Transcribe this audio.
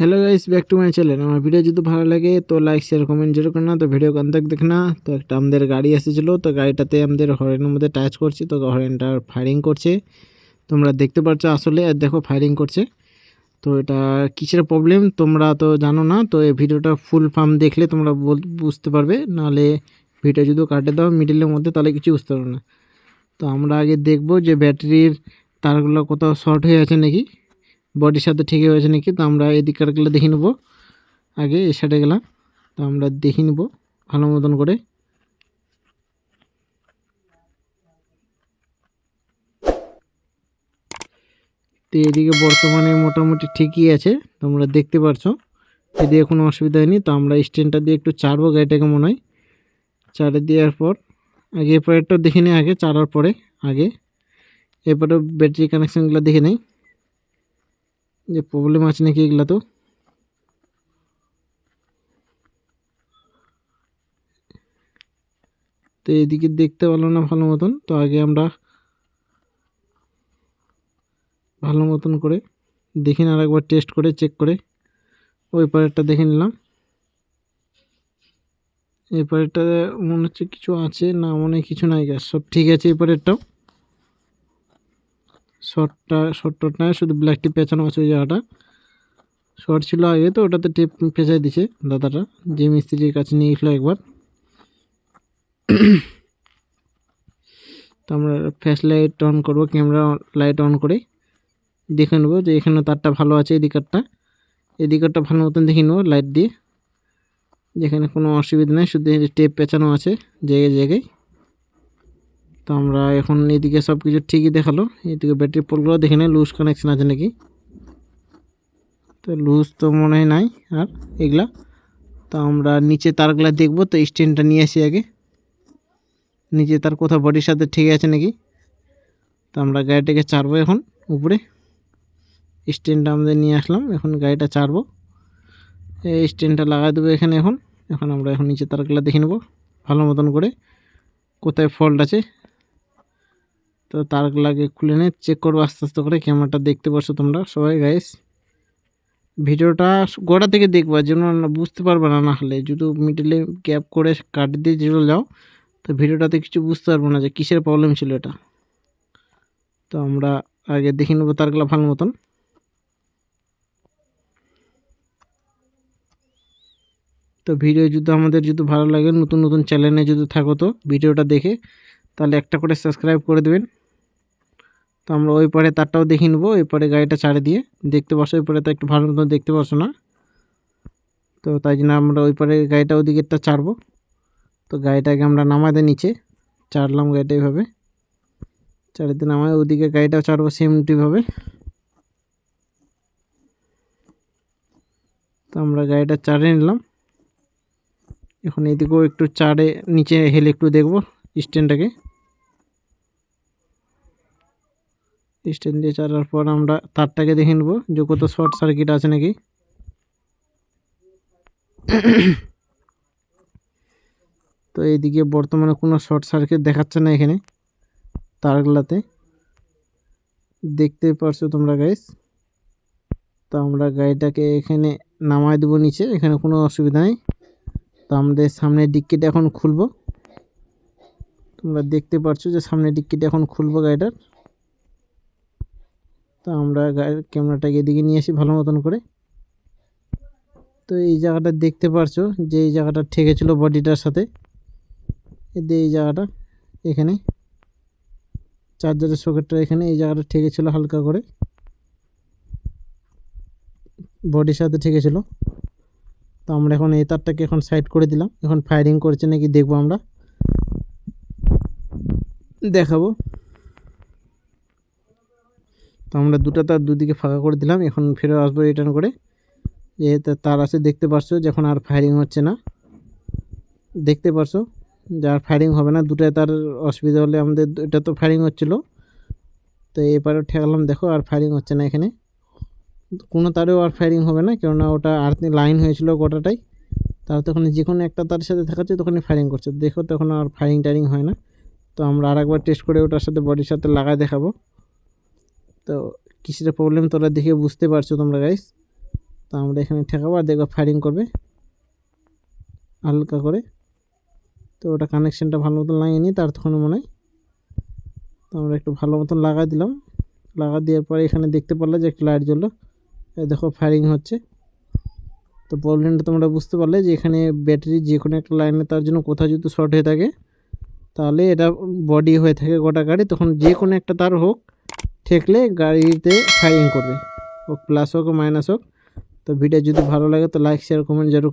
Hello guys, back to my channel. আমার video যদি ভালো লাগে তো লাইক শেয়ার কমেন্ট জরুর করনা। তো ভিডিও কন্টাক্ট দেখনা। তো একটা আমাদের গাড়ি এসেছিল, তো গাড়িটাতে আমাদের হর্নের মধ্যে টাচ করছে, তো হর্নটা ফায়ারিং করছে। তোমরা দেখতে পাচ্ছ আসলে, আর দেখো ফায়ারিং করছে। তো এটা কিসের প্রবলেম তোমরা তো জানো না। তো এই ভিডিওটা ফুল ফার্ম দেখলে তোমরা বুঝতে পারবে, নাহলে ভিডিও যদি কাটে দাও মিডিলের মধ্যে তাহলে কিছু বুঝতে পারবে না। তো আমরা আগে দেখব যে ব্যাটারির তারগুলো কোথাও শর্ট হয়ে আছে নাকি, বডির সাথে ঠিক হয়েছে নাকি। তো আমরা এদিককারগুলো দেখে নেব। আগে এই সাইডে গেলাম, তো আমরা দেখে নেব ভালো মতন করে। তো এদিকে বর্তমানে মোটামুটি ঠিকই আছে, তোমরা দেখতে পারছো, এদিকে কোনো অসুবিধা হয়নি। তো আমরা স্ট্যান্ডটা দিয়ে একটু চাড়বো গাড়িটাকে, মনে হয় চাড়ে দেওয়ার পর আগে এরপরেরটা দেখে নিই, আগে চাড়ার পরে আগে এরপরে ব্যাটারি কানেকশানগুলো দেখে নেই যে প্রবলেম আছে নাকি এগুলো। তো এদিকে দেখতে পারলো না ভালো মতন। তো আগে আমরা ভালো মতন করে দেখি না, আরেকবার টেস্ট করে চেক করে ওই পারেরটা দেখে নিলাম। এই পারেরটা মনে হচ্ছে কিছু আছে না, মনে হয় কিছু নাই, গ্যাস সব ঠিক আছে। এই পারেরটাও শর্টটা নয়, শুধু ব্ল্যাক টিপ পেঁচানো আছে। ওই জায়গাটা শর্ট ছিল আগে, তো ওটাতে টিপ পেঁচাই দিছে দাদাটা, যে মিস্ত্রির কাছে নিয়ে গেছিলো একবার। তো আমরা ফ্ল্যাশ লাইট অন করবো, ক্যামেরা লাইট অন করে দেখে নেবো যে এখানে তারটা ভালো আছে। এদিকটা ভালো মতন দেখে নেবো লাইট দিয়ে, যেখানে কোনো অসুবিধা নেই, শুধু টেপ পেঁচানো আছে জায়গায় জায়গায়। তো আমরা এখন এদিকে সব কিছু ঠিকই দেখালো। এদিকে ব্যাটারি পোলগুলো দেখে নেই লুজ কানেকশান আছে নাকি। তো লুজ তো মনে হয় নাই আর এগুলা। তো আমরা নিচে তারগুলা দেখবো। তো স্ট্যান্ডটা নিয়ে আসি আগে, নিচে তার কোথাও বডির সাথে ঠিক আছে নাকি। তো আমরা গাড়িটাকে চাড়বো এখন উপরে। স্ট্যান্ডটা আমাদের নিয়ে আসলাম, এখন গাড়িটা চাড়বো। এই স্ট্যান্ডটা লাগাই দেবো এখানে। এখন আমরা নিচে তারগুলা দেখে নেবো ভালো মতন করে কোথায় ফল্ট আছে। তো তারগুলাকে খুলে নিয়ে চেক করবো আস্তে আস্তে করে। ক্যামেরাটা দেখতে পাচ্ছ তোমরা সবাই গাইস, ভিডিওটা গোড়া থেকে দেখবা, যেন বুঝতে পারবে না। না হলে যদি মিডলে গ্যাপ করে কাট দিয়ে চলে যাও, তো ভিডিওটাতে কিছু বুঝতে পারবো না যে কিসের প্রবলেম ছিল এটা। তো আমরা আগে দেখে নেবো তারগুলা ভালো মতন। তো ভিডিও যদি আমাদের যদি ভালো লাগে, নতুন নতুন চ্যানেলে যদি থাকো, তো ভিডিওটা দেখে তাহলে একটা করে সাবস্ক্রাইব করে দেবেন। তো আমরা ওই পারে তারটাও দেখে নেবো। ওই পারে গাড়িটা ছাড়ে দিয়ে দেখতে পাচ্ছ, ওই পারে তো একটু ভালো মতন দেখতে পাচ্ছ না। তো তাই জন্য আমরা ওই পারে গাড়িটা ওদিকেরটা ছাড়বো। তো গাড়িটাকে আমরা নামাতে নিচে চাড়লাম, গাড়িটা এইভাবে চারিদিন নামায় ওদিকে গাড়িটাও ছাড়বো সেমটিভাবে। তো আমরা গাড়িটা চাড়ে নিলাম। এখন এদিকেও একটু চাড়ে নিচে হেলে একটু দেখবো স্ট্যান্ডটাকে। স্ট্যান্ড দিয়ে চাড়ার পর আমরা তারটাকে দেখে নেবো যে কোথাও শর্ট সার্কিট আছে নাকি। তো এইদিকে বর্তমানে কোনো শর্ট সার্কিট দেখাচ্ছে না এখানে তারগুলাতে, দেখতে পারছো তোমরা গাইস। তো আমরা গাড়িটাকে এখানে নামায় দেবো নিচে, এখানে কোনো অসুবিধা নেই। তো আমাদের সামনের ডিক্কিটা এখন খুলবো। তোমরা দেখতে পাচ্ছ যে সামনের ডিক্কিটা এখন খুলবো গাড়িটার। তো আমরা গাড়ির ক্যামেরাটাকে এদিকে নিয়ে আসি ভালো মতন করে। তো এই জায়গাটা দেখতে পারছো যে এই জায়গাটা ঠেকেছিল বডিটার সাথে, এই জায়গাটা এখানে চার্জারের সকেটটা এখানে এই জায়গাটা ঠেকেছিল হালকা করে, বডির সাথে ঠেকেছিল। তো আমরা এখন এই তারটাকে এখন সাইড করে দিলাম। এখন ফায়ারিং করছে নাকি দেখবো, আমরা দেখাবো। তো আমরা দুটো তার দুদিকে ফাঁকা করে দিলাম। এখন ফিরে আসবো রিটার্ন করে। যে তার আছে দেখতে পারছো, যখন আর ফায়ারিং হচ্ছে না, দেখতে পারছো যে আর ফায়ারিং হবে না। দুটায় তার অসুবিধা হলে আমাদের এটা তো ফায়ারিং হচ্ছিলো, তো এবারে ঠেকালাম, দেখো আর ফায়ারিং হচ্ছে না। এখানে কোনো তারেও আর ফায়ারিং হবে না, কেননা ওটা আর্থিং লাইন হয়েছিল গোটাটাই। তার তখন যে কোনো একটা তারের সাথে দেখাচ্ছে তখনই ফায়ারিং করছে, দেখো তখন আর ফায়ারিং টায়ারিং হয় না। তো আমরা আরেকবার টেস্ট করে ওটার সাথে বডির সাথে লাগাই দেখাবো। তো কিসের প্রবলেম তোরা দেখে বুঝতে পারছো তোমরা গাইস। তো তো আমরা এখানে ঠেকাবো আর দেখবো ফায়ারিং করবে হালকা করে। তো ওটা কানেকশানটা ভালো মতন লাগিয়ে নিই, তার তখন মনে হয়। তো আমরা একটু ভালো মতন লাগা দিলাম। লাগা দেওয়ার পরে এখানে দেখতে পারলে যে একটা লাইট জ্বললো, এই দেখো ফায়ারিং হচ্ছে। তো প্রবলেমটা তোমরা বুঝতে পারলে যে এখানে ব্যাটারি যে কোনো একটা লাইনে তার জন্য কোথাও যদি শর্ট হয়ে থাকে, তাহলে এটা বডি হয়ে থাকে গোটা গাড়ি, তখন যে কোনো একটা তার হোক ঠেকলে গাড়িতে ফায়ারিং করবে, ও প্লাস হোক মাইনাস হোক। তো ভিডিও যদি ভালো লাগে তো লাইক শেয়ার কমেন্ট জরুর।